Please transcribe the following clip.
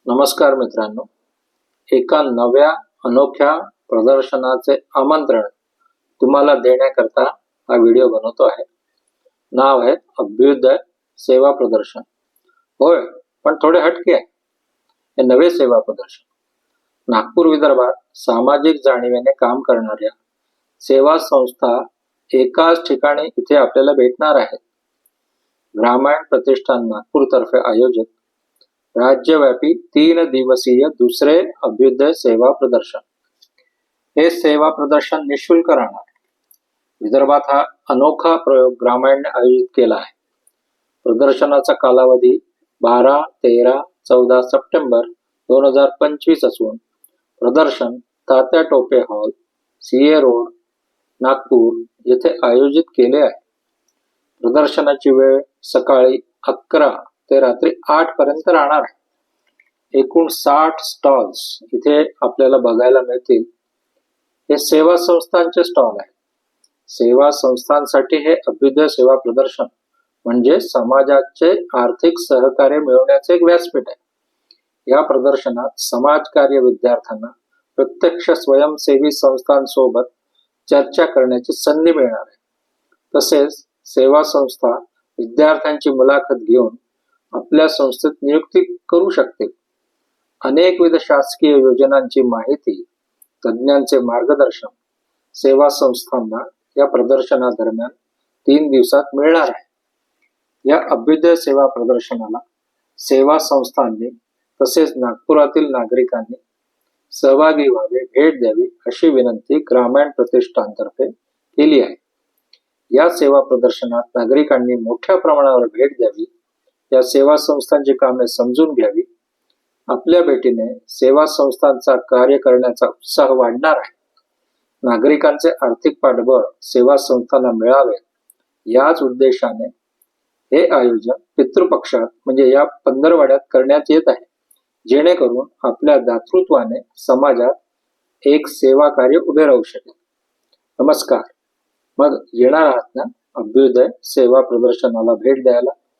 नमस्कार मित्रांनो, एका नव्या अनोख्या प्रदर्शनाचे आमंत्रण तुम्हाला देण्याकरता हा व्हिडिओ बनवतो आहे। नाव आहे अभ्युदय सेवा प्रदर्शन। होय, पण थोडे हटके आहे हे नवे सेवा प्रदर्शन। नागपूर विदर्भात सामाजिक जाणीवेने काम करणाऱ्या सेवा संस्था एकाच ठिकाणी इथे आपल्याला भेटणार आहेत। ग्रामीण प्रतिष्ठान नागपूर तर्फे आयोजित राज्यव्यापी 3 दिवसीय दुसरे अभ्युदय सेवा प्रदर्शन। हे सेवा प्रदर्शन निशुल्क राहणार आहे। विदर्भात हा अनोखा प्रयोग ग्रामीणने आयोजित केला आहे। प्रदर्शनाचा कालावधी 12, 13, 14 सप्टेंबर 2025 असून प्रदर्शन Tatya Tope hall, CA road, Nagpur येथे आयोजित केले आहे। प्रदर्शनाची वेळ सकाळी 11 ते रात्री 8 पर्यंत राहणार आहे। एकूण 60 स्टॉल्स इथे आपल्याला बघायला मिळतील। हे सेवा संस्थांचे स्टॉल आहेत। सेवा संस्थांसाठी हे अभ्युदय सेवा प्रदर्शन म्हणजे समाजाचे आर्थिक सहकार्य मिळवण्याचे एक व्यासपीठ आहे। या प्रदर्शनात समाजकार्य विद्यार्थ्यांना प्रत्यक्ष स्वयंसेवी संस्थांसोबत चर्चा करण्याची संधी मिळणार आहे। तसेच सेवा संस्था विद्यार्थ्यांची मुलाखत घेऊन आपल्या संस्थेत नियुक्ती करू शकतील। अनेकविध शासकीय योजनांची माहिती, तज्ञांचे मार्गदर्शन सेवा संस्थांना या प्रदर्शनादरम्यान 3 दिवसात मिळणार आहे। या अभ्युदय सेवा प्रदर्शनाला सेवा संस्थांनी तसेच नागपुरातील नागरिकांनी सहभागी व्हावे, भेट द्यावी अशी विनंती ग्रामीण प्रतिष्ठानतर्फे केली आहे। या सेवा प्रदर्शनात नागरिकांनी मोठ्या प्रमाणावर भेट द्यावी, या सेवा संस्थांची कामे समजून घ्यावी। आपल्या भेटीने सेवा संस्थांचा कार्य करण्याचा उत्साह वाढणार आहे। नागरिकांचे आर्थिक पाठबळ सेवा संस्थांना मिळावे याच उद्देशाने हे आयोजन पितृपक्षात म्हणजे या पंधरवड्यात करण्यात येत आहे, जेणेकरून आपल्या दातृत्वाने समाजात एक सेवा कार्य उभे राहू शकेल। नमस्कार, मग येणार आहात ना अभ्युदय सेवा प्रदर्शनाला भेट द्यायला?